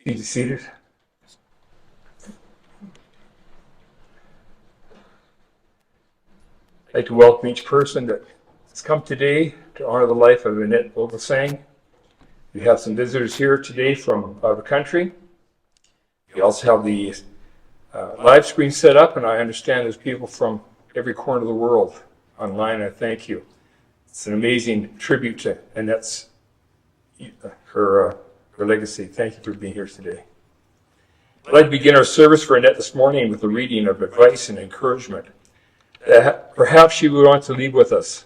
Be seated. I'd like to welcome each person that has come today to honor the life of Annette Vogelgesang. We have some visitors here today from out of the country. We also have the live screen set up, and I understand there's people from every corner of the world online. I thank you. It's an amazing tribute to Annette's her legacy. Thank you for being here today. I'd like to begin our service for Annette this morning with a reading of advice and encouragement that perhaps she would want to leave with us.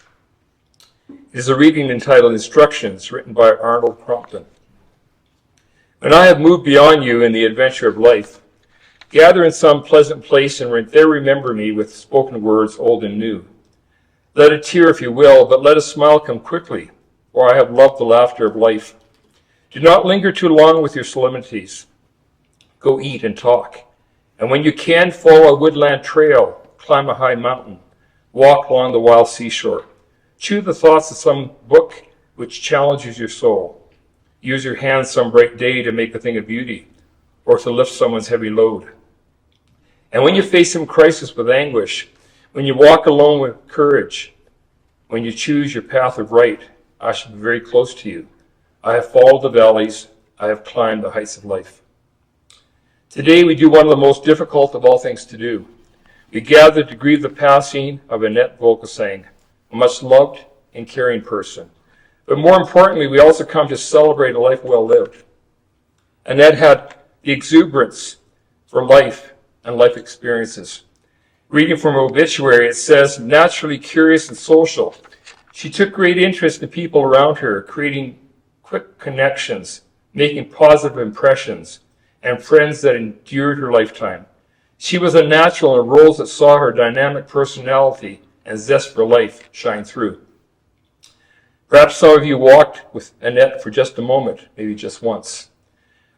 It is a reading entitled Instructions, written by Arnold Crompton. When I have moved beyond you in the adventure of life, gather in some pleasant place and there remember me with spoken words old and new. Let a tear, if you will, but let a smile come quickly, for I have loved the laughter of life. Do not linger too long with your solemnities. Go eat and talk, and when you can, follow a woodland trail, climb a high mountain, walk along the wild seashore. Chew the thoughts of some book which challenges your soul. Use your hands some bright day to make a thing of beauty, or to lift someone's heavy load. And when you face some crisis with anguish, when you walk alone with courage, when you choose your path of right, I shall be very close to you. I have followed the valleys, I have climbed the heights of life. Today we do one of the most difficult of all things to do. We gather to grieve the passing of Annette Vogelgesang, a much loved and caring person. But more importantly, we also come to celebrate a life well lived. Annette had the exuberance for life and life experiences. Reading from her obituary, it says, naturally curious and social, she took great interest in people around her, creating quick connections, making positive impressions, and friends that endured her lifetime. She was a natural in roles that saw her dynamic personality and zest for life shine through. Perhaps some of you walked with Annette for just a moment, maybe just once.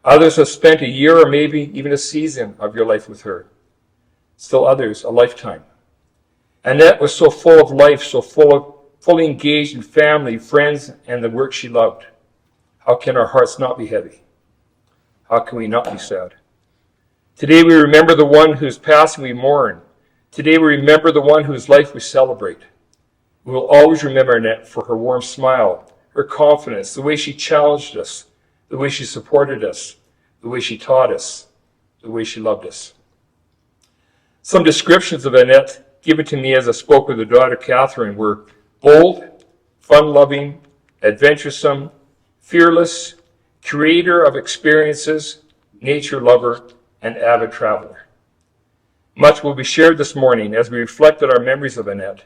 Others have spent a year or maybe even a season of your life with her. Still others, a lifetime. Annette was so full of life, so fully engaged in family, friends, and the work she loved. How can our hearts not be heavy? How can we not be sad? Today we remember the one whose passing we mourn. Today we remember the one whose life we celebrate. We will always remember Annette for her warm smile, her confidence, the way she challenged us, the way she supported us, the way she taught us, the way she loved us. Some descriptions of Annette given to me as I spoke with her daughter Catherine were bold, fun-loving, adventuresome, fearless, creator of experiences, nature lover, and avid traveler. Much will be shared this morning as we reflect on our memories of Annette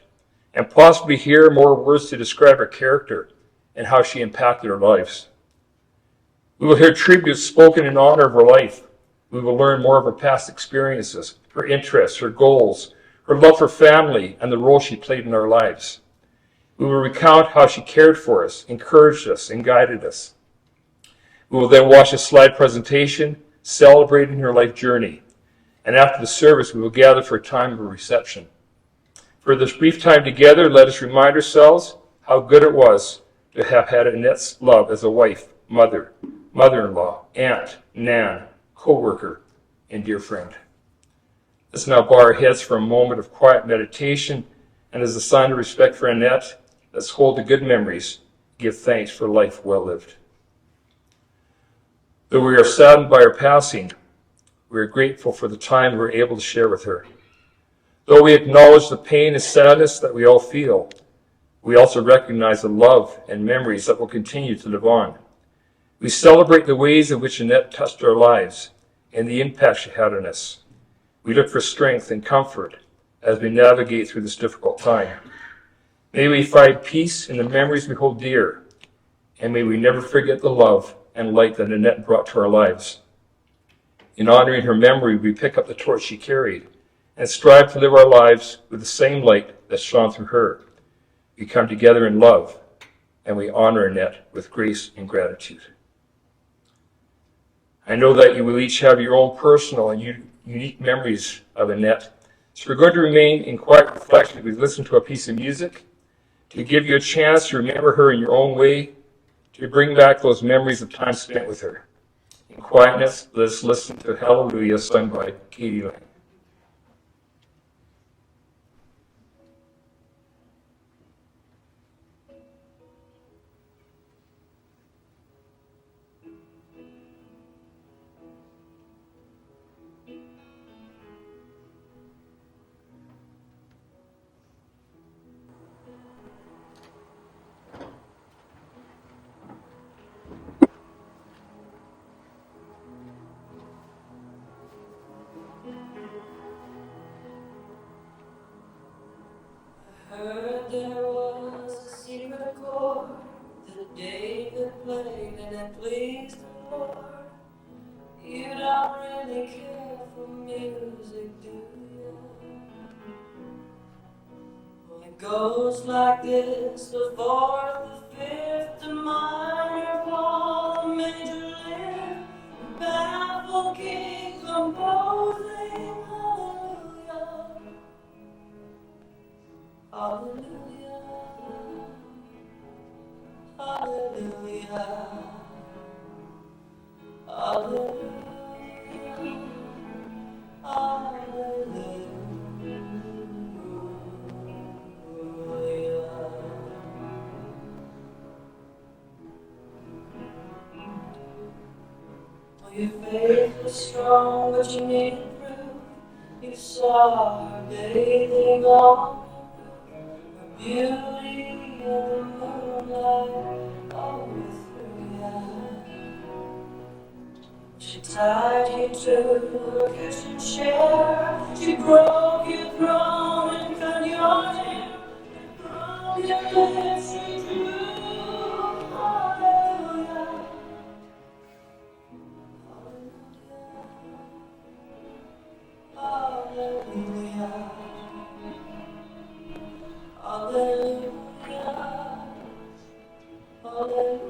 and possibly hear more words to describe her character and how she impacted our lives. We will hear tributes spoken in honor of her life. We will learn more of her past experiences, her interests, her goals, her love for family, and the role she played in our lives. We will recount how she cared for us, encouraged us, and guided us. We will then watch a slide presentation celebrating her life journey. And after the service, we will gather for a time of reception. For this brief time together, let us remind ourselves how good it was to have had Annette's love as a wife, mother, mother-in-law, aunt, nan, co-worker, and dear friend. Let's now bow our heads for a moment of quiet meditation, and as a sign of respect for Annette, let's hold the good memories, give thanks for life well lived. Though we are saddened by her passing, we are grateful for the time we were able to share with her. Though we acknowledge the pain and sadness that we all feel, we also recognize the love and memories that will continue to live on. We celebrate the ways in which Annette touched our lives and the impact she had on us. We look for strength and comfort as we navigate through this difficult time. May we find peace in the memories we hold dear, and may we never forget the love and light that Annette brought to our lives. In honoring her memory, we pick up the torch she carried and strive to live our lives with the same light that shone through her. We come together in love, and we honor Annette with grace and gratitude. I know that you will each have your own personal and unique memories of Annette, so we're going to remain in quiet reflection as we listen to a piece of music to give you a chance to remember her in your own way, to bring back those memories of time spent with her. In quietness, let's listen to Hallelujah sung by Katie Lang. Heard there was a secret chord that David played and it pleased the Lord. You don't really care for music, do you? Well, it goes like this: the fourth, the fifth, the minor fall, the major lift, the baffled king composing hallelujah. Hallelujah, hallelujah, hallelujah, hallelujah. Well, your faith was strong, but you needed proof. You saw her bathing on beauty in the moonlight overthrew you. She tied you to her kitchen chair. She broke your throne and cut your hair. From your lips she drew hallelujah. Hallelujah. Hallelujah. Hallelujah.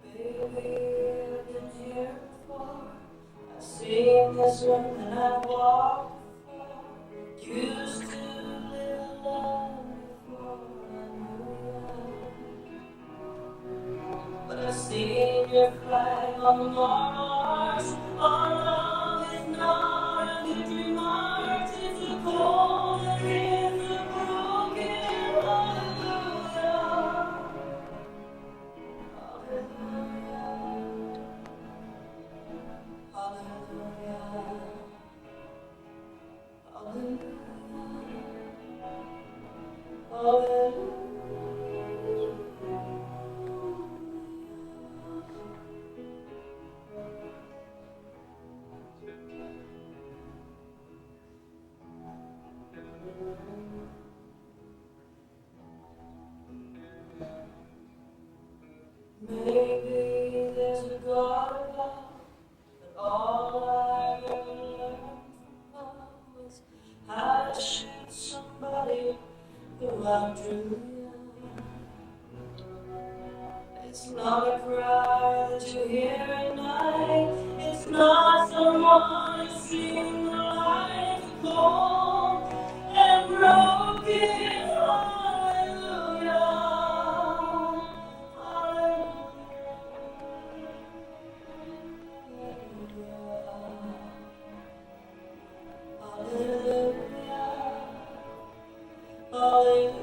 Baby, I've been here before. I've seen this room and I've walked before. Used to live alone before I knew you. But I've seen your flag on the march. Our love is not a victory march. It's a cold and it's a broken hallelujah. Hallelujah. Hallelujah. Hallelujah. Hallelujah. Maybe there's a God above, but all I ever learned from love was how to shoot somebody who outdrew you. It's not a cry that you hear at night. It's not someone who's seen the light. It's cold and broken. Hallelujah.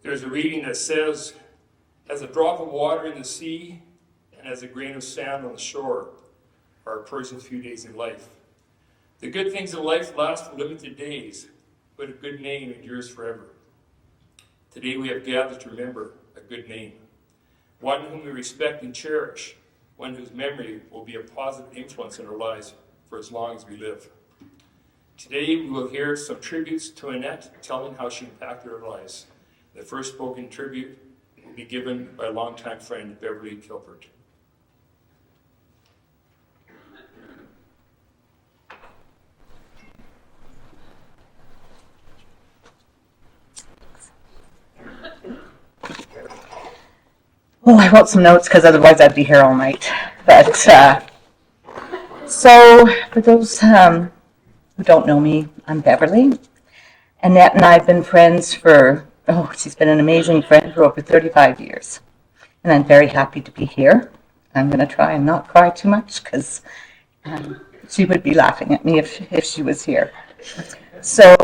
There's a reading that says, as a drop of water in the sea, and as as a grain of sand on the shore are a person's few days in life. The good things in life last for limited days, but a good name endures forever. Today we have gathered to remember a good name, one whom we respect and cherish, one whose memory will be a positive influence in our lives for as long as we live. Today we will hear some tributes to Annette, telling how she impacted our lives. The first spoken tribute will be given by longtime friend Beverly Kilpert. Oh, I wrote some notes because otherwise I'd be here all night. But so for those who don't know me, I'm Beverly. Annette and I have been friends for, she's been an amazing friend for over 35 years. And I'm very happy to be here. I'm going to try and not cry too much because she would be laughing at me if she was here. So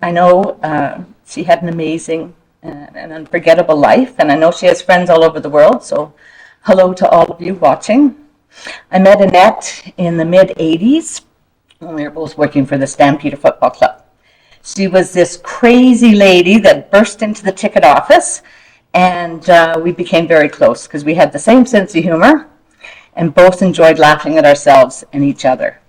I know she had an amazing an unforgettable life, and I know she has friends all over the world, so hello to all of you watching. I met Annette in the mid-'80s when we were both working for the Stampeder Football Club. She was this crazy lady that burst into the ticket office, and we became very close because we had the same sense of humor and both enjoyed laughing at ourselves and each other.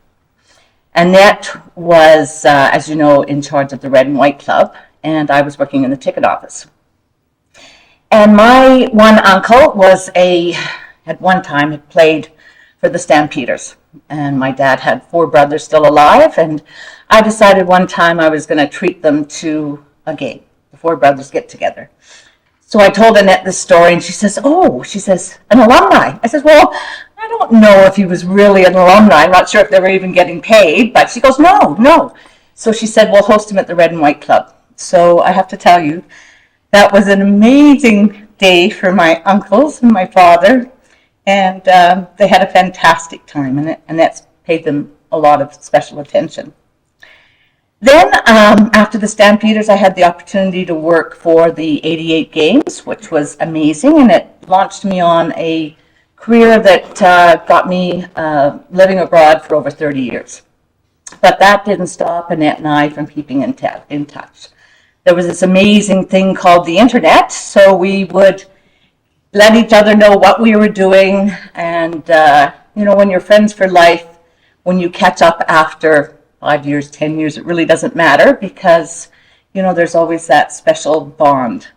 Annette was, as you know, in charge of the Red and White Club, and I was working in the ticket office. And my one uncle at one time had played for the Stampeders. And my dad had 4 brothers still alive, and I decided one time I was going to treat them to a game. The 4 brothers get together. So I told Annette this story, and she says, an alumni. I said, well, I don't know if he was really an alumni. I'm not sure if they were even getting paid, but she goes, no. So she said, we'll host him at the Red and White Club. So I have to tell you, that was an amazing day for my uncles and my father, and they had a fantastic time, and that's paid them a lot of special attention. Then, after the Stampeders, I had the opportunity to work for the 88 Games, which was amazing, and it launched me on a career that got me living abroad for over 30 years. But that didn't stop Annette and I from keeping in touch. There was this amazing thing called the internet, so we would let each other know what we were doing, and when you're friends for life, when you catch up after 5 years, 10 years, it really doesn't matter because, there's always that special bond.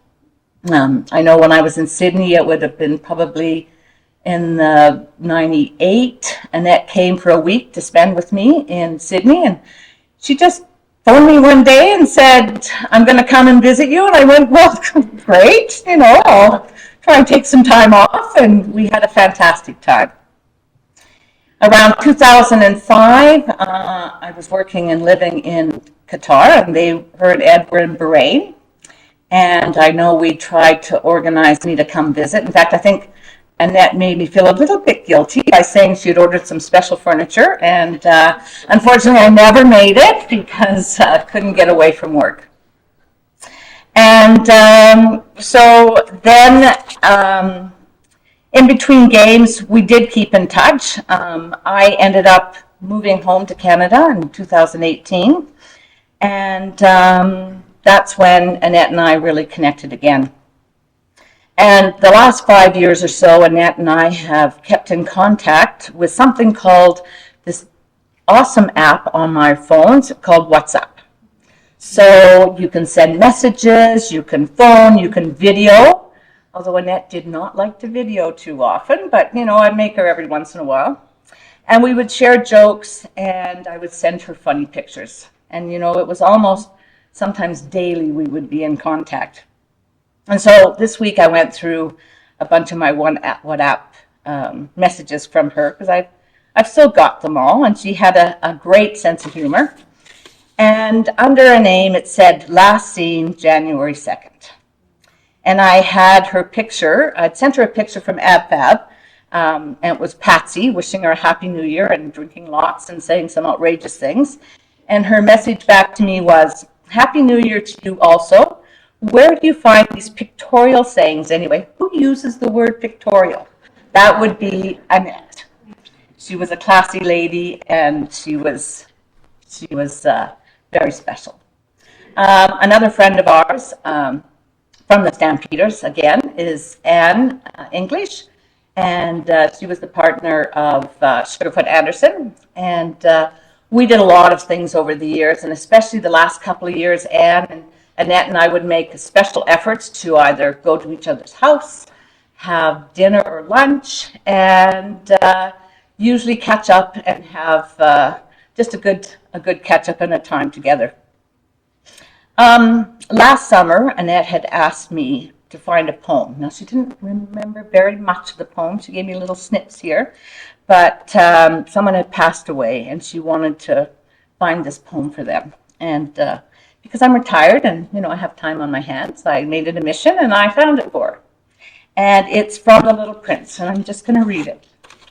I know when I was in Sydney, it would have been probably in 98. Annette came for a week to spend with me in Sydney, and she just phoned me one day and said, I'm going to come and visit you. And I went, well, great, I'll try and take some time off. And we had a fantastic time. Around 2005, I was working and living in Qatar, and they were in Bahrain. And I know we tried to organize me to come visit. In fact, I think Annette made me feel a little bit guilty by saying she had ordered some special furniture, and unfortunately I never made it because I couldn't get away from work. And so then in between games we did keep in touch. I ended up moving home to Canada in 2018, and that's when Annette and I really connected again. And the last 5 years or so, Annette and I have kept in contact with something called this awesome app on my phones called WhatsApp. So you can send messages, you can phone, you can video, although Annette did not like to video too often, but I'd make her every once in a while. And we would share jokes, and I would send her funny pictures. And it was almost sometimes daily we would be in contact. And so this week I went through a bunch of my WhatsApp messages from her because I've still got them all, and she had a great sense of humor. And under a name it said, last seen January 2nd. And I had her picture, I'd sent her a picture from AbFab, and it was Patsy wishing her a Happy New Year and drinking lots and saying some outrageous things. And her message back to me was, Happy New Year to you also. Where do you find these pictorial sayings anyway? Who uses the word pictorial? That would be Annette. She was a classy lady, and she was very special. Another friend of ours from the Stampeders, again, is Anne English, and she was the partner of Sugarfoot Anderson, and we did a lot of things over the years, and especially the last couple of years, Anne and Annette and I would make special efforts to either go to each other's house, have dinner or lunch, and usually catch up and have just a good catch up and a time together. Last summer, Annette had asked me to find a poem. Now, she didn't remember very much of the poem. She gave me little snips here, but someone had passed away, and she wanted to find this poem for them. And because I'm retired and, I have time on my hands, I made it a mission, and I found it for her. And it's from The Little Prince, and I'm just going to read it.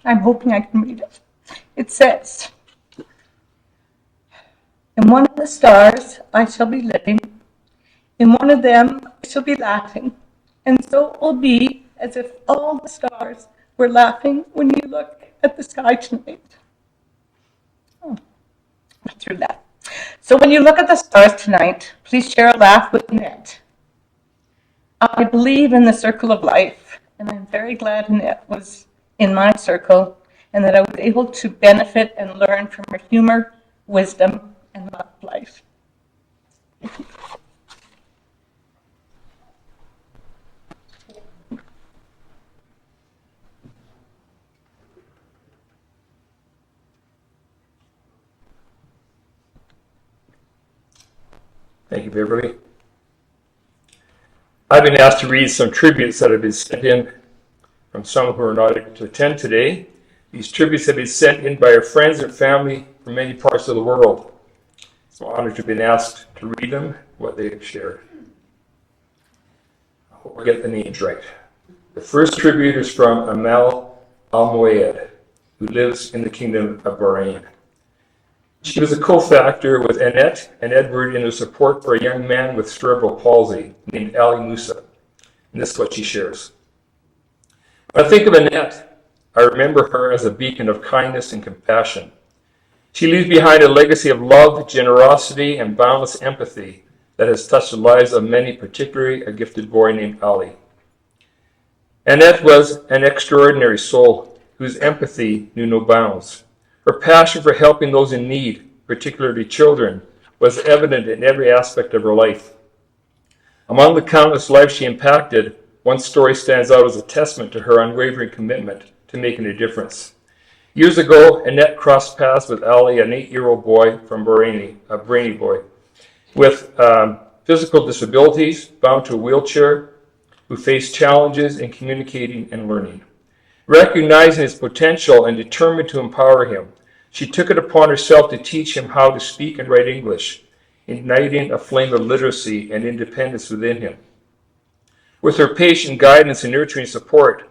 I'm hoping I can read it. It says, "In one of the stars I shall be living, in one of them I shall be laughing, and so it will be as if all the stars were laughing when you look at the sky tonight." Oh, I threw that. So when you look at the stars tonight, please share a laugh with Annette. I believe in the circle of life, and I'm very glad Annette was in my circle, and that I was able to benefit and learn from her humor, wisdom, and love of life. Thank you. Thank you, Beverly. I've been asked to read some tributes that have been sent in from some who are not able to attend today. These tributes have been sent in by our friends and family from many parts of the world. It's an honor to have been asked to read them, what they have shared. I hope I get the names right. The first tribute is from Amal Al-Moayed, who lives in the Kingdom of Bahrain. She was a co-factor with Annette and Edward in their support for a young man with cerebral palsy named Ali Musa. And this is what she shares. When I think of Annette, I remember her as a beacon of kindness and compassion. She leaves behind a legacy of love, generosity, and boundless empathy that has touched the lives of many, particularly a gifted boy named Ali. Annette was an extraordinary soul whose empathy knew no bounds. Her passion for helping those in need, particularly children, was evident in every aspect of her life. Among the countless lives she impacted, one story stands out as a testament to her unwavering commitment to making a difference. Years ago, Annette crossed paths with Ali, an 8-year-old boy from Bahrain, a brainy boy, with physical disabilities, bound to a wheelchair, who faced challenges in communicating and learning. Recognizing his potential and determined to empower him, she took it upon herself to teach him how to speak and write English, igniting a flame of literacy and independence within him. With her patient guidance and nurturing support,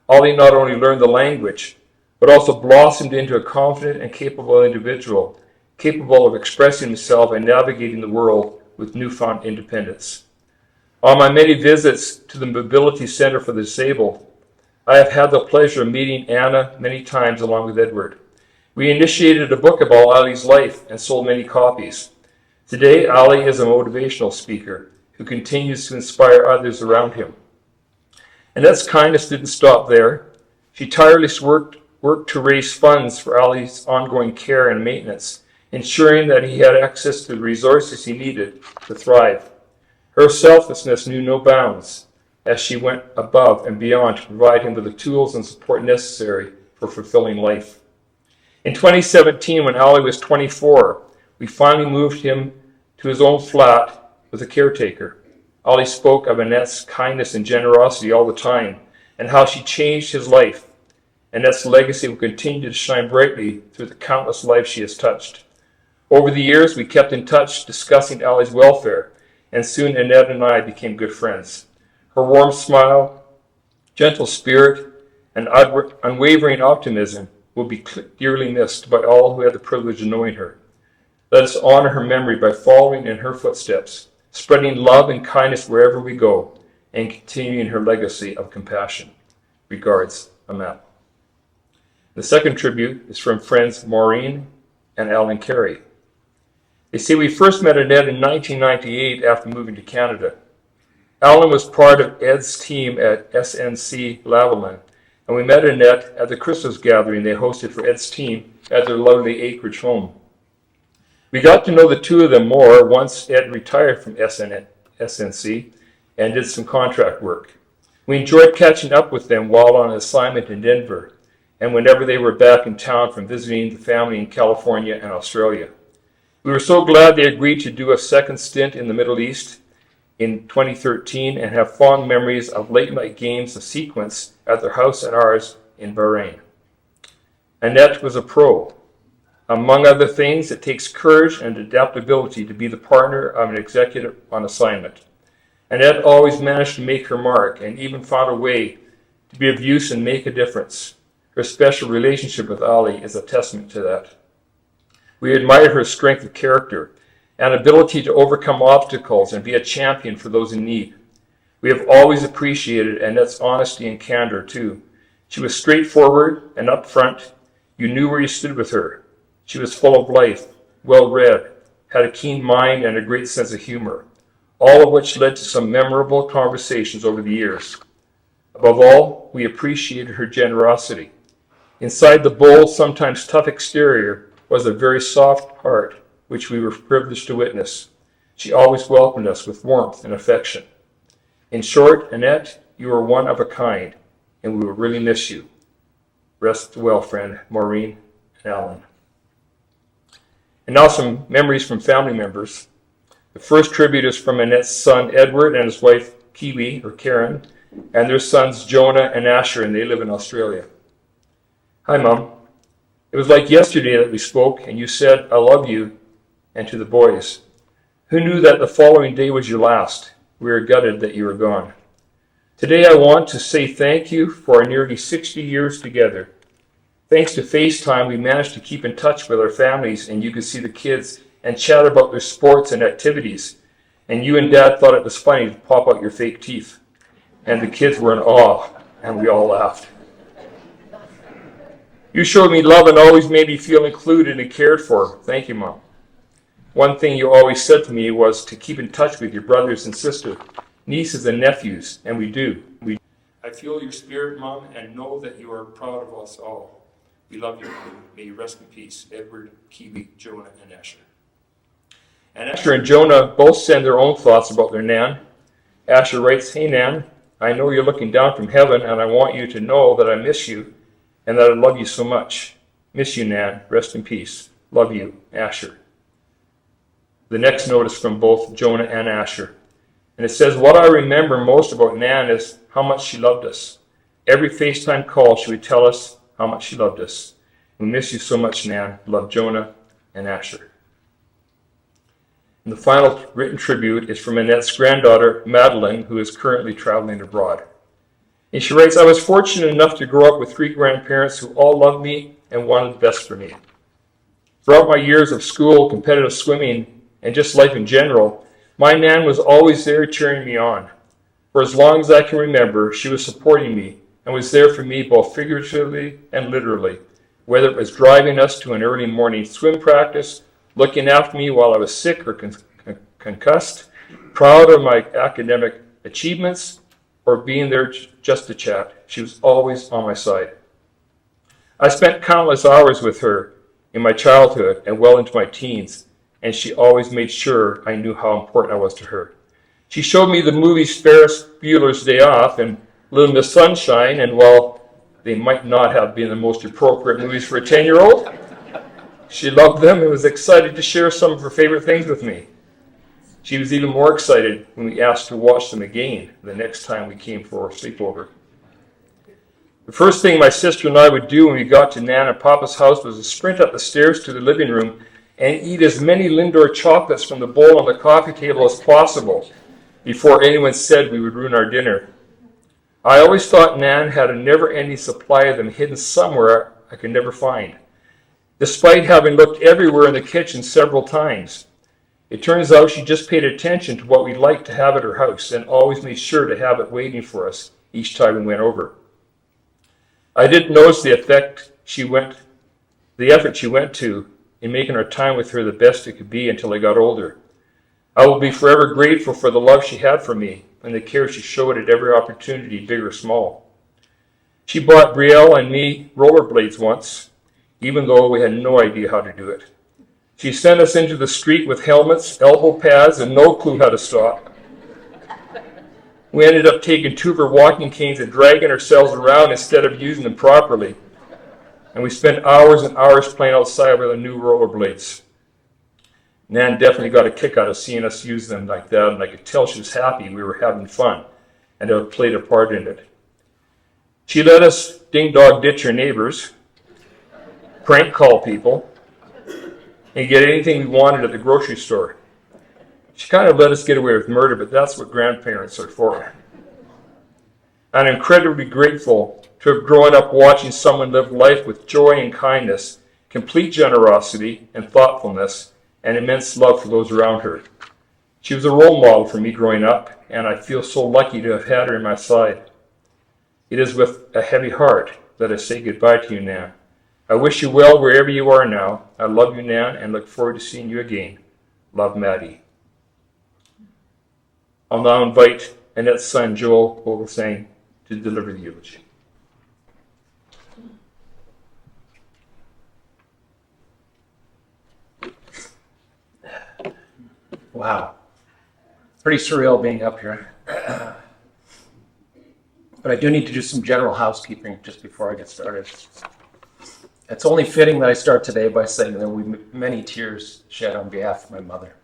Ali not only learned the language, but also blossomed into a confident and capable individual, capable of expressing himself and navigating the world with newfound independence. On my many visits to the Mobility Center for the Disabled, I have had the pleasure of meeting Anna many times along with Edward. We initiated a book about Ali's life and sold many copies. Today, Ali is a motivational speaker who continues to inspire others around him. Annette's kindness didn't stop there. She tirelessly worked to raise funds for Ali's ongoing care and maintenance, ensuring that he had access to the resources he needed to thrive. Her selflessness knew no bounds, as she went above and beyond to provide him with the tools and support necessary for fulfilling life. In 2017, when Ali was 24, we finally moved him to his own flat with a caretaker. Ali spoke of Annette's kindness and generosity all the time, and how she changed his life. Annette's legacy will continue to shine brightly through the countless lives she has touched. Over the years, we kept in touch, discussing Ali's welfare, and soon Annette and I became good friends. Her warm smile, gentle spirit, and unwavering optimism will be dearly missed by all who had the privilege of knowing her. Let us honor her memory by following in her footsteps, spreading love and kindness wherever we go, and continuing her legacy of compassion. Regards, a map. The second tribute is from friends Maureen and Alan Carey. They say we first met Annette in 1998 after moving to Canada. Alan was part of Ed's team at SNC Lavalin, and we met Annette at the Christmas gathering they hosted for Ed's team at their lovely acreage home. We got to know the two of them more once Ed retired from SNC and did some contract work. We enjoyed catching up with them while on assignment in Denver, and whenever they were back in town from visiting the family in California and Australia. We were so glad they agreed to do a second stint in the Middle East in 2013 and have fond memories of late night games of sequence at their house and ours in Bahrain. Annette was a pro. Among other things, it takes courage and adaptability to be the partner of an executive on assignment. Annette always managed to make her mark and even found a way to be of use and make a difference. Her special relationship with Ali is a testament to that. We admire her strength of character and ability to overcome obstacles and be a champion for those in need. We have always appreciated Annette's honesty and candor, too. She was straightforward and upfront. You knew where you stood with her. She was full of life, well-read, had a keen mind and a great sense of humor, all of which led to some memorable conversations over the years. Above all, we appreciated her generosity. Inside the bold, sometimes tough exterior was a very soft heart, which we were privileged to witness. She always welcomed us with warmth and affection. In short, Annette, you are one of a kind, and we will really miss you. Rest well, friend, Maureen and Alan. And now some memories from family members. The first tribute is from Annette's son, Edward, and his wife, Kiwi, or Karen, and their sons, Jonah and Asher, and they live in Australia. Hi, Mom. It was like yesterday that we spoke, and you said, I love you, and to the boys. Who knew that the following day was your last? We are gutted that you are gone. Today I want to say thank you for our nearly 60 years together. Thanks to FaceTime, we managed to keep in touch with our families, and you could see the kids and chat about their sports and activities. And you and Dad thought it was funny to pop out your fake teeth. And the kids were in awe, and we all laughed. You showed me love and always made me feel included and cared for. Thank you, Mom. One thing you always said to me was to keep in touch with your brothers and sisters, nieces and nephews, and we do. I feel your spirit, Mom, and know that you are proud of us all. We love you. May you rest in peace. Edward, Kiwi, Jonah, and Asher. And Asher and Jonah both send their own thoughts about their Nan. Asher writes, Hey, Nan, I know you're looking down from heaven, and I want you to know that I miss you and that I love you so much. Miss you, Nan. Rest in peace. Love you, Asher. The next note is from both Jonah and Asher. And it says, what I remember most about Nan is how much she loved us. Every FaceTime call, she would tell us how much she loved us. We miss you so much, Nan. Love, Jonah and Asher. And the final written tribute is from Annette's granddaughter, Madeline, who is currently traveling abroad. And she writes, I was fortunate enough to grow up with 3 grandparents who all loved me and wanted the best for me. Throughout my years of school, competitive swimming, and just life in general, my Nan was always there cheering me on. For as long as I can remember, she was supporting me and was there for me both figuratively and literally, whether it was driving us to an early morning swim practice, looking after me while I was sick or concussed, proud of my academic achievements, or being there just to chat. She was always on my side. I spent countless hours with her in my childhood and well into my teens, and she always made sure I knew how important I was to her. She showed me the movies Ferris Bueller's Day Off and Little Miss Sunshine, and while they might not have been the most appropriate movies for a 10-year-old, she loved them and was excited to share some of her favorite things with me. She was even more excited when we asked to watch them again the next time we came for a sleepover. The first thing my sister and I would do when we got to Nan and Papa's house was to sprint up the stairs to the living room and eat as many Lindor chocolates from the bowl on the coffee table as possible before anyone said we would ruin our dinner. I always thought Nan had a never-ending supply of them hidden somewhere I could never find, despite having looked everywhere in the kitchen several times. It turns out she just paid attention to what we liked to have at her house and always made sure to have it waiting for us each time we went over. I didn't notice the effort she went to in making our time with her the best it could be until I got older. I will be forever grateful for the love she had for me and the care she showed at every opportunity, big or small. She bought Brielle and me rollerblades once, even though we had no idea how to do it. She sent us into the street with helmets, elbow pads, and no clue how to stop. We ended up taking 2 of her walking canes and dragging ourselves around instead of using them properly. And we spent hours and hours playing outside with our new rollerblades. Nan definitely got a kick out of seeing us use them like that, and I could tell she was happy we were having fun and had played a part in it. She let us ding-dong ditch her neighbors, prank call people, and get anything we wanted at the grocery store. She kind of let us get away with murder, but that's what grandparents are for. I'm incredibly grateful to have grown up watching someone live life with joy and kindness, complete generosity and thoughtfulness, and immense love for those around her. She was a role model for me growing up, and I feel so lucky to have had her in my side. It is with a heavy heart that I say goodbye to you, Nan. I wish you well wherever you are now. I love you, Nan, and look forward to seeing you again. Love, Maddie. I'll now invite Annette's son, Joel Vogelgesang, to deliver the eulogy. Wow. Pretty surreal being up here. But I do need to do some general housekeeping just before I get started. It's only fitting that I start today by saying there will be many tears shed on behalf of my mother.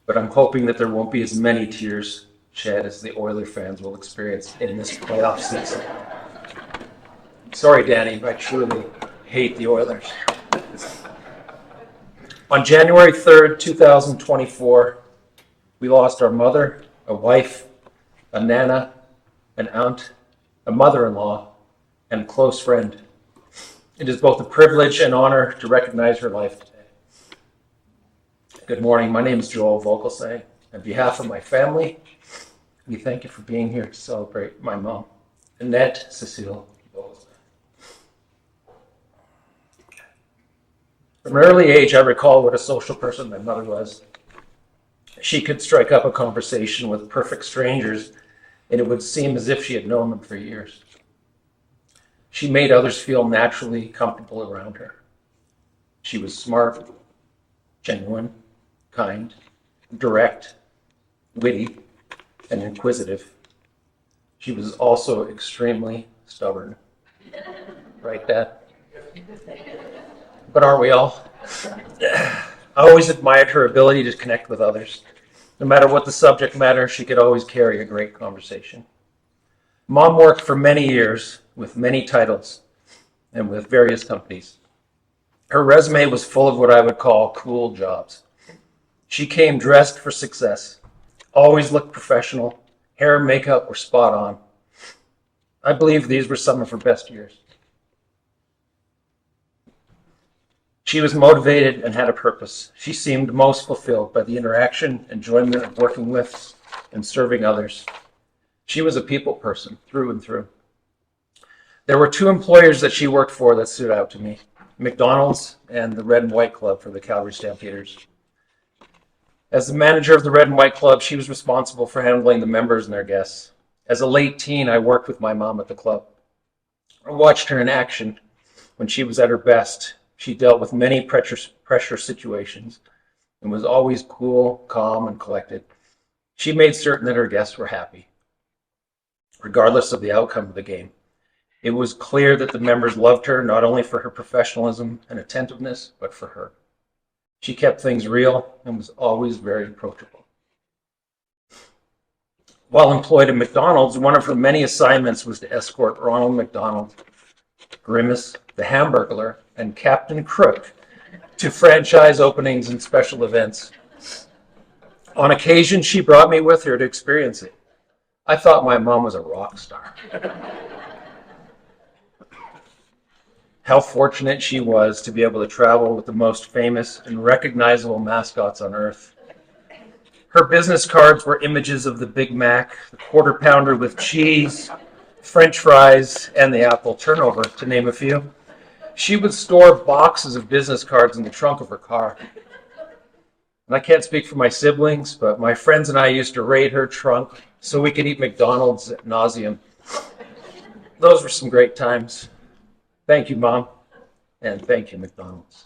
But I'm hoping that there won't be as many tears shed as the Oiler fans will experience in this playoff season. Sorry, Danny, but I truly hate the Oilers. On January 3rd, 2024, we lost our mother, a wife, a nana, an aunt, a mother-in-law, and a close friend. It is both a privilege and honor to recognize her life today. Good morning. My name is Joel Vogelgesang. On behalf of my family, we thank you for being here to celebrate my mom, Annette Cecile Vogelgesang. From an early age, I recall what a social person my mother was. She could strike up a conversation with perfect strangers, and it would seem as if she had known them for years. She made others feel naturally comfortable around her. She was smart, genuine, kind, direct, witty, and inquisitive. She was also extremely stubborn. Right, Dad? But aren't we all? I always admired her ability to connect with others. No matter what the subject matter, she could always carry a great conversation. Mom worked for many years with many titles and with various companies. Her resume was full of what I would call cool jobs. She came dressed for success, always looked professional, hair and makeup were spot on. I believe these were some of her best years. She was motivated and had a purpose. She seemed most fulfilled by the interaction, enjoyment of working with, and serving others. She was a people person through and through. There were 2 employers that she worked for that stood out to me, McDonald's and the Red and White Club for the Calgary Stampeders. As the manager of the Red and White Club, she was responsible for handling the members and their guests. As a late teen, I worked with my mom at the club. I watched her in action when she was at her best. She dealt with many pressure situations and was always cool, calm, and collected. She made certain that her guests were happy, regardless of the outcome of the game. It was clear that the members loved her not only for her professionalism and attentiveness, but for her. She kept things real and was always very approachable. While employed at McDonald's, one of her many assignments was to escort Ronald McDonald, Grimace, the Hamburglar, and Captain Crook to franchise openings and special events. On occasion, she brought me with her to experience it. I thought my mom was a rock star. How fortunate she was to be able to travel with the most famous and recognizable mascots on earth. Her business cards were images of the Big Mac, the Quarter Pounder with cheese, French fries, and the apple turnover, to name a few. She would store boxes of business cards in the trunk of her car. And I can't speak for my siblings, but my friends and I used to raid her trunk so we could eat McDonald's at nauseum. Those were some great times. Thank you, Mom. And thank you, McDonald's.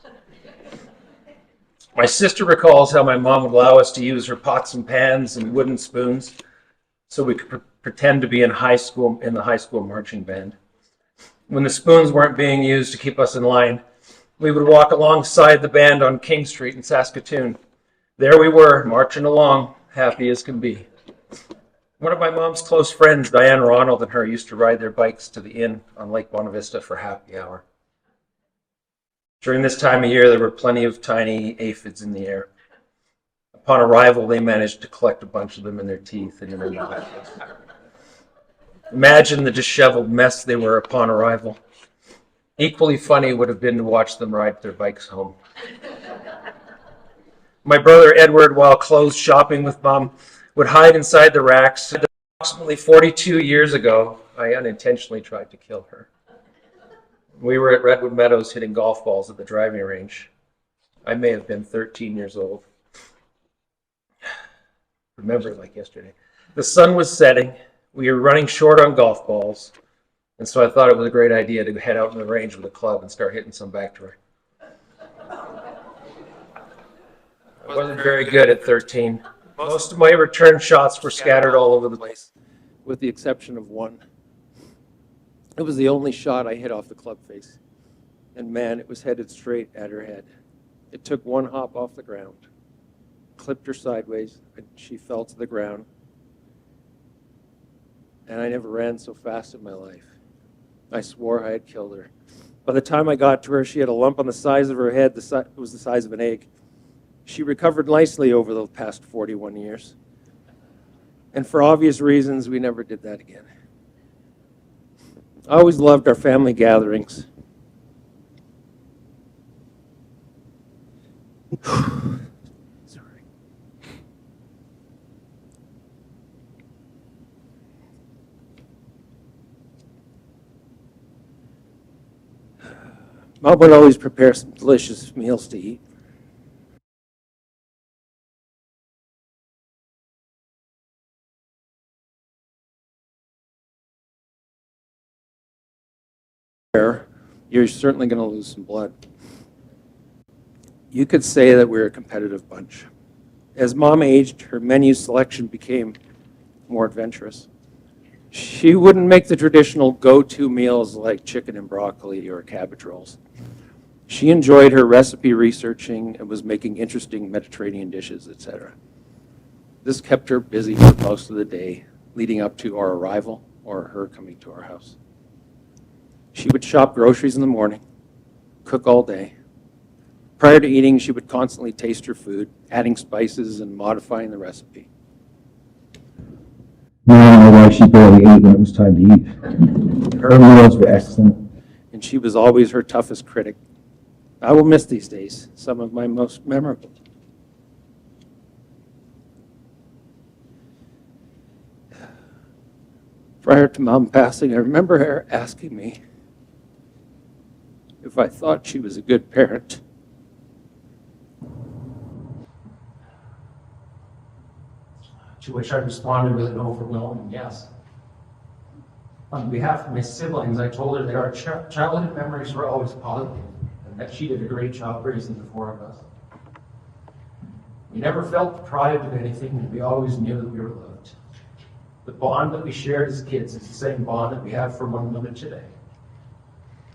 My sister recalls how my mom would allow us to use her pots and pans and wooden spoons so we could pretend to be in the high school marching band. When the spoons weren't being used to keep us in line, we would walk alongside the band on King Street in Saskatoon. There we were, marching along, happy as can be. One of my mom's close friends, Diane Ronald, and her used to ride their bikes to the inn on Lake Bonavista for happy hour. During this time of year, there were plenty of tiny aphids in the air. Upon arrival, they managed to collect a bunch of them in their teeth and in their mouths. Imagine the disheveled mess they were upon arrival. Equally funny would have been to watch them ride their bikes home. My brother Edward, while clothes shopping with Mom, would hide inside the racks. Approximately 42 years ago, I unintentionally tried to kill her. We were at Redwood Meadows hitting golf balls at the driving range. I may have been 13 years old. Remember it like yesterday. The sun was setting. We were running short on golf balls, and so I thought it was a great idea to head out in the range with a club and start hitting some back to her. I wasn't very good at 13. Most of my return shots were scattered all over the place, with the exception of one. It was the only shot I hit off the club face, and man, it was headed straight at her head. It took one hop off the ground, clipped her sideways, and she fell to the ground. And I never ran so fast in my life. I swore I had killed her. By the time I got to her, she had a lump on the size of her head. It was the size of an egg. She recovered nicely over the past 41 years. And for obvious reasons, we never did that again. I always loved our family gatherings. Sorry. Mom would always prepare some delicious meals to eat. You're certainly going to lose some blood. You could say that we're a competitive bunch. As Mom aged, her menu selection became more adventurous. She wouldn't make the traditional go-to meals like chicken and broccoli or cabbage rolls. She enjoyed her recipe researching and was making interesting Mediterranean dishes, etc. This kept her busy for most of the day leading up to our arrival or her coming to our house. She would shop groceries in the morning, cook all day. Prior to eating, she would constantly taste her food, adding spices and modifying the recipe. I don't know why she barely ate when it was time to eat. Her meals were excellent. And she was always her toughest critic. I will miss these days, some of my most memorable. Prior to Mom passing, I remember her asking me if I thought she was a good parent. To which I responded with an overwhelming yes. On behalf of my siblings, I told her that our childhood memories were always positive and that she did a great job raising the four of us. We never felt deprived of anything, and we always knew that we were loved. The bond that we shared as kids is the same bond that we have for one another today.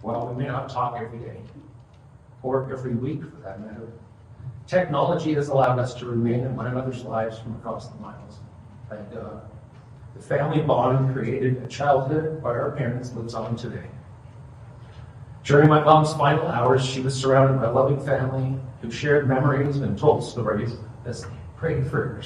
While we may not talk every day, or every week for that matter, technology has allowed us to remain in one another's lives from across the miles. And the family bond created in childhood by our parents lives on today. During my mom's final hours, she was surrounded by a loving family who shared memories and told stories as they prayed for her.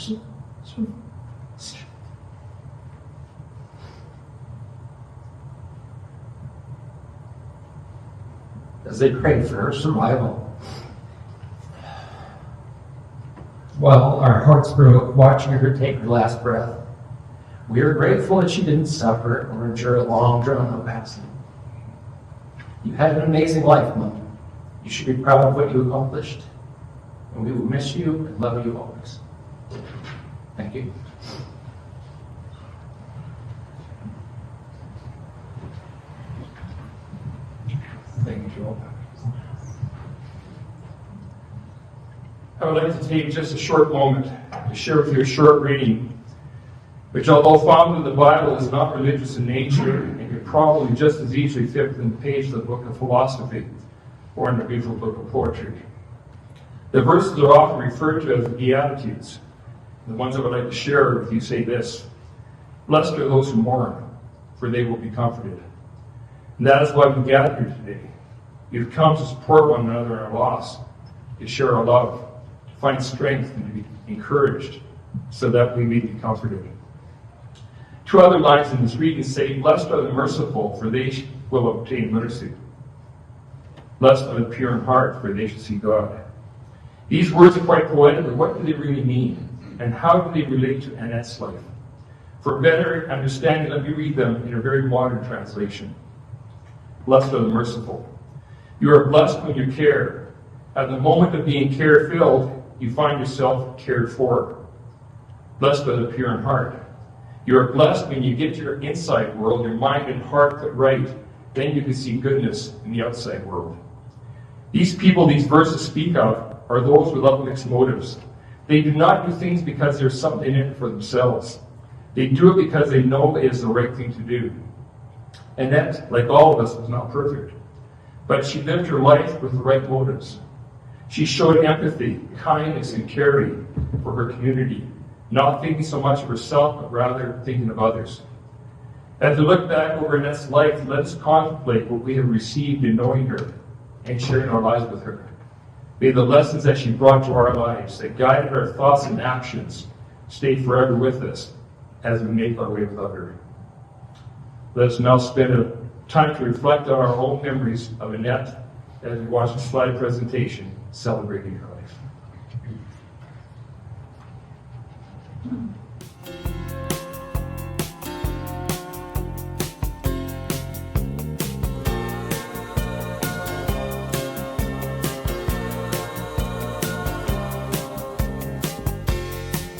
As they prayed for her survival. While our hearts broke watching her take her last breath, We are grateful that she didn't suffer or endure a long, drawn-out passing. You had an amazing life, Mom. You should be proud of what you accomplished. And we will miss you and love you always. Thank you. Thank you, Joel. I would like to take just a short moment to share with you a short reading, which, although found in the Bible, is not religious in nature and could probably just as easily fit within the page of the book of philosophy or in a beautiful book of poetry. The verses are often referred to as the Beatitudes. The ones I would like to share with you say this: "Blessed are those who mourn, for they will be comforted." And that is why we gather here today. We've come to support one another in our loss, to share our love, to find strength and to be encouraged so that we may be comforted. Two other lines in this reading say, "Blessed are the merciful, for they will obtain mercy. Blessed are the pure in heart, for they shall see God." These words are quite poetic, but what do they really mean? And how do they relate to Annette's life? For better understanding, let me read them in a very modern translation. Blessed are the merciful. You are blessed when you care. At the moment of being care-filled, you find yourself cared for. Blessed are the pure in heart. You are blessed when you get your inside world, your mind and heart put right. Then you can see goodness in the outside world. These people these verses speak of are those with love mixed motives. They do not do things because there's something in it for themselves. They do it because they know it is the right thing to do. Annette, like all of us, was not perfect, but she lived her life with the right motives. She showed empathy, kindness, and caring for her community, not thinking so much of herself, but rather thinking of others. As we look back over Annette's life, let us contemplate what we have received in knowing her and sharing our lives with her. May the lessons that she brought to our lives, that guided our thoughts and actions, stay forever with us as we make our way without her. Let us now spend a time to reflect on our own memories of Annette as we watch the slide presentation celebrating her life.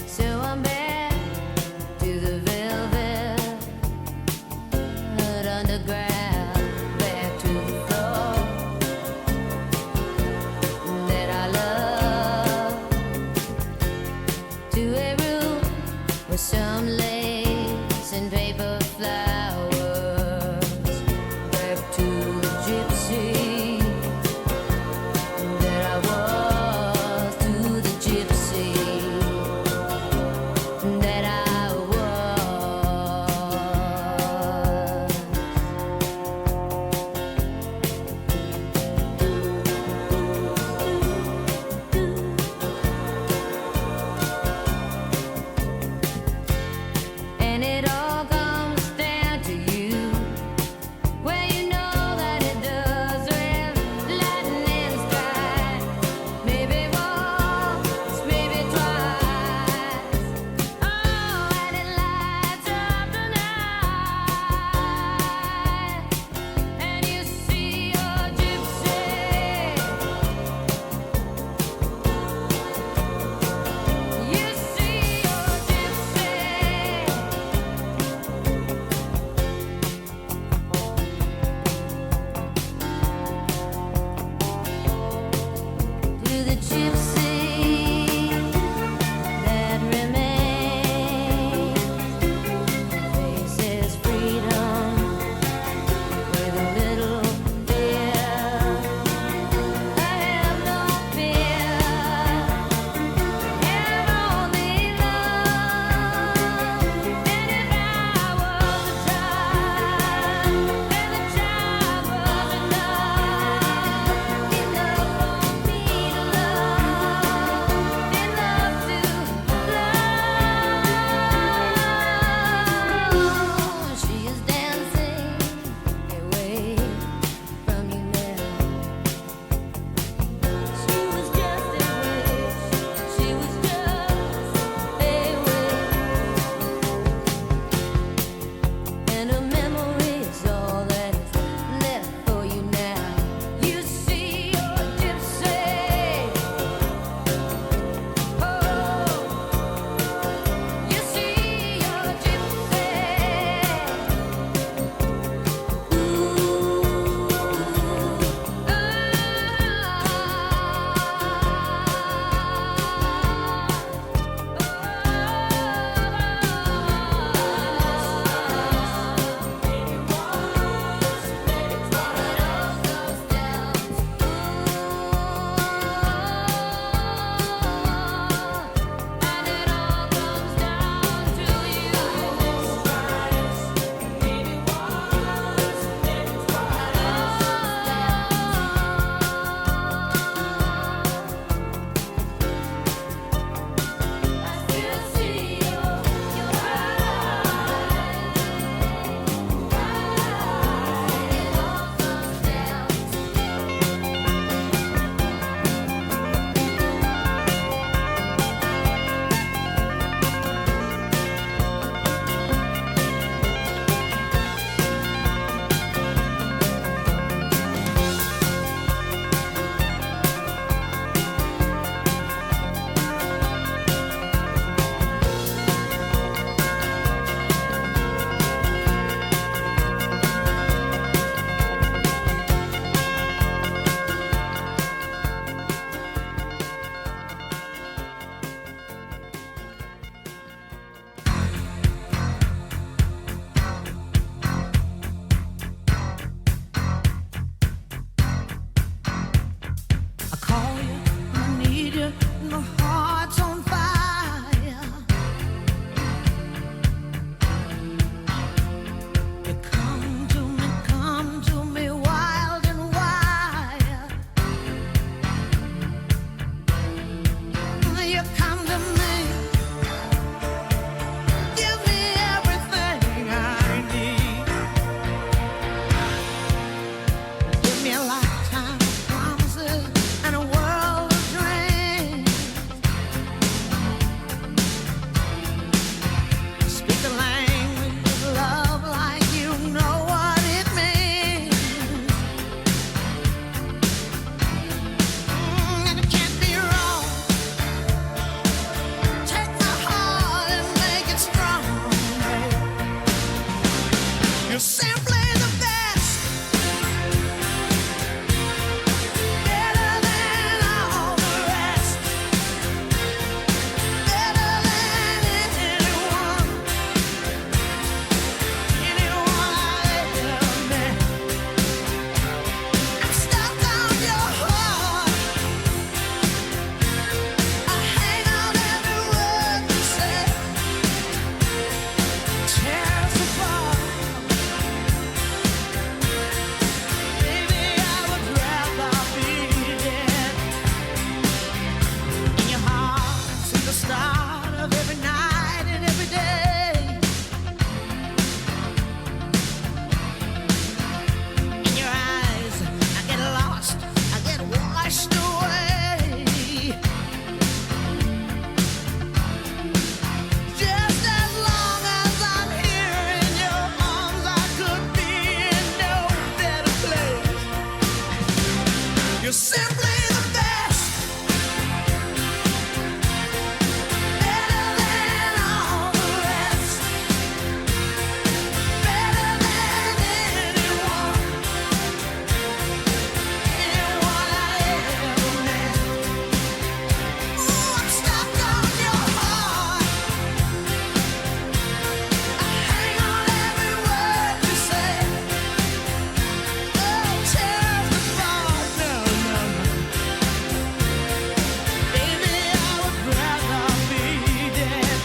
So I'm back to the velvet underground, back to the floor that I love. You're simply the best. Better than all the rest. Better than anyone. Anyone I ever met. Ooh, I'm stuck on your heart. I hang on every word you say. Oh, tears apart. No, no, no. Baby, I would rather be dead.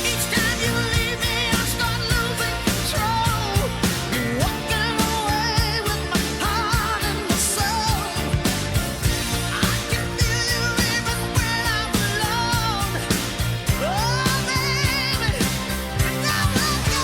Each time you leave me, I start losing control. You're walking away with my heart and my soul. I can feel you even when I'm alone. Oh, baby, don't let go.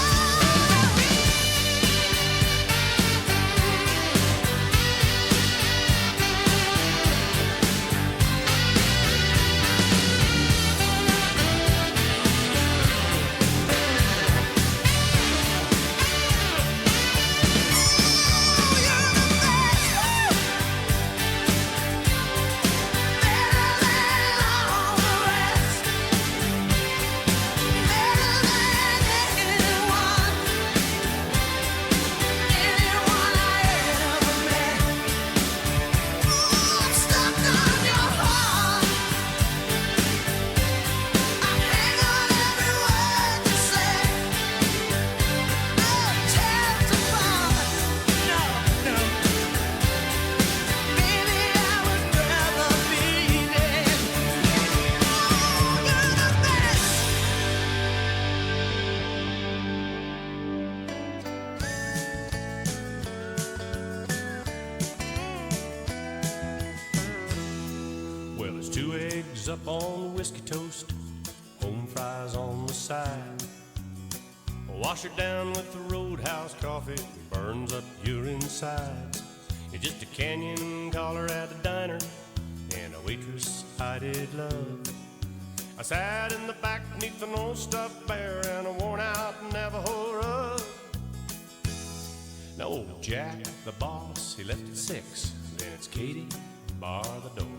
Well, there's 2 eggs up on the whiskey toast, home fries on the side. Wash it down with the Roadhouse coffee, burns up your insides. You're just a canyon caller at a diner, and a waitress I did love. I sat in the back neath an old stuffed bear and a worn-out Navajo rug. Now old Jack, the boss, he left at 6. Then it's Katie, bar the door.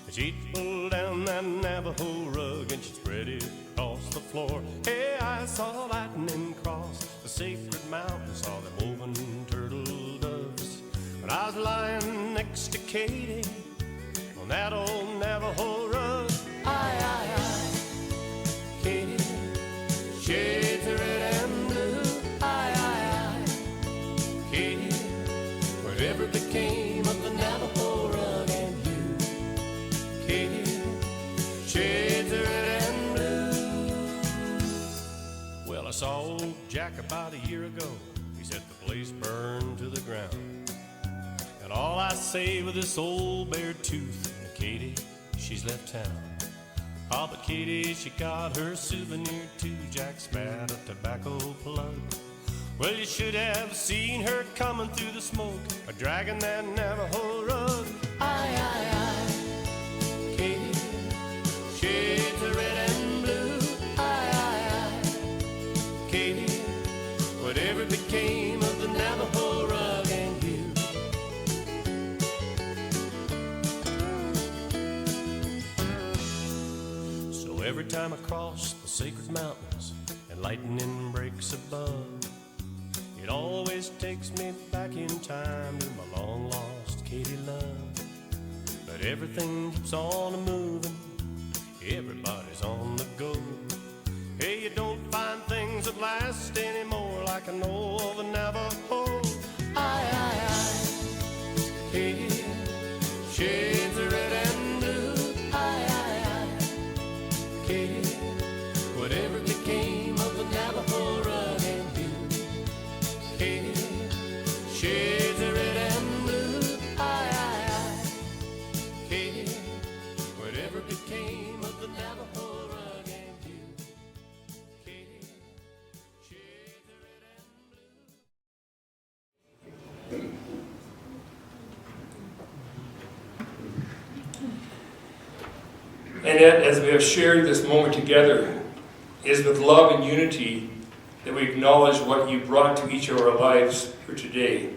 She'd pull down that Navajo rug and she'd spread it across the floor. Hey, I saw lightning cross the sacred mountain, saw them moving turtle doves. When I was lying next to Katie on that old Navajo rug. Aye, Katie, shades of red and blue. Aye, Katie, whatever became of the Navajo rug and you. Katie, shades of red and blue. Well, I saw old Jack about a year ago. He said the place burned to the ground. And all I say with this old bare tooth, Katie, she's left town. Oh, but Katie, she got her souvenir too. Jack spat a tobacco plug. Well, you should have seen her coming through the smoke, a dragging that Navajo rug. Aye, Katie, shades of red and blue. Aye, Katie, whatever became of the Navajo rug and you. So every time I cross the sacred mountains and lightning breaks above, it always takes me back in time to my long-lost Katie love. But everything keeps on a-moving, everybody's on the go. Hey, you don't find things that last anymore like an old Navajo. Aye, Katie, shades of red and blue. Aye, Katie, whatever became of the Navajo rug and you. Katie, shades of red and blue. Aye, Katie, whatever became of the Navajo rug and you. Katie, shades of red and blue. Annette, as we have shared this moment together, it is with love and unity that we acknowledge what you brought to each of our lives here today.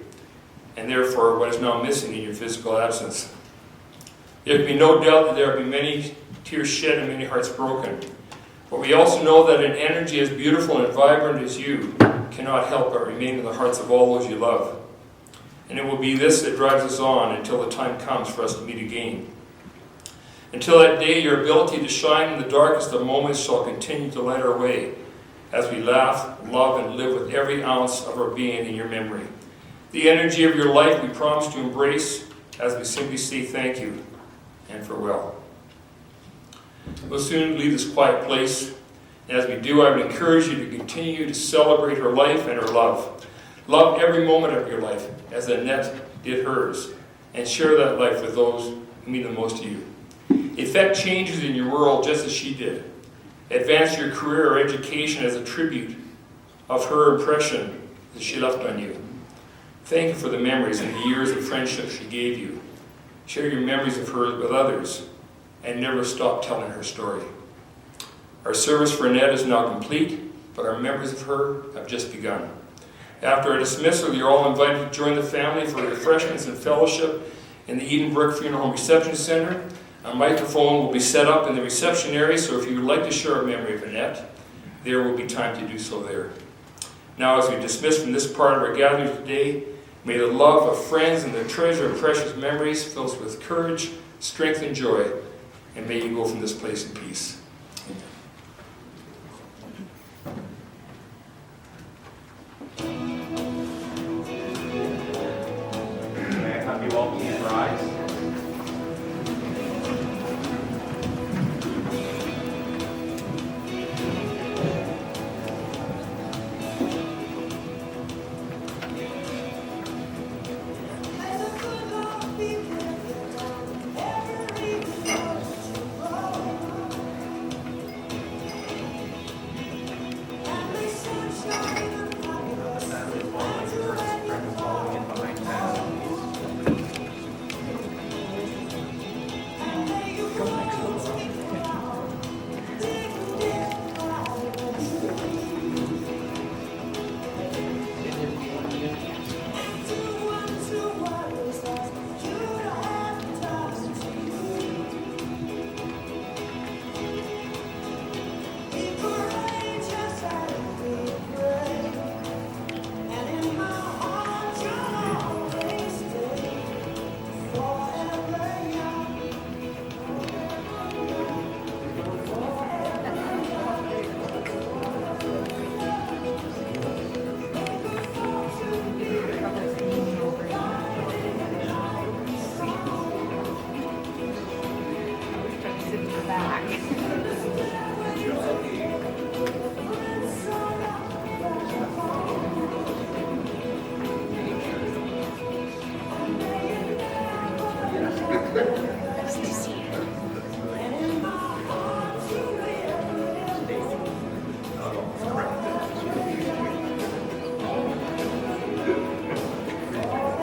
and therefore what is now missing in your physical absence. There can be no doubt that there have been many tears shed and many hearts broken. But we also know that an energy as beautiful and vibrant as you cannot help but remain in the hearts of all those you love. And it will be this that drives us on until the time comes for us to meet again. Until that day, your ability to shine in the darkest of moments shall continue to light our way as we laugh, love, and live with every ounce of our being in your memory. The energy of your life we promise to embrace as we simply say thank you and farewell. We'll soon leave this quiet place, and as we do, I would encourage you to continue to celebrate her life and her love. Love every moment of your life, as Annette did hers, and share that life with those who mean the most to you. Effect changes in your world just as she did. Advance your career or education as a tribute of her impression that she left on you. Thank you for the memories and the years of friendship she gave you. Share your memories of her with others, and never stop telling her story. Our service for Annette is now complete, but our memories of her have just begun. After our dismissal, you're all invited to join the family for refreshments and fellowship in the Edenbrook Funeral Home Reception Center. A microphone will be set up in the reception area, so if you would like to share a memory of Annette, there will be time to do so there. Now, as we dismiss from this part of our gathering today, may the love of friends and the treasure of precious memories fill us with courage, strength, and joy, and may you go from this place in peace. May I have you all please rise?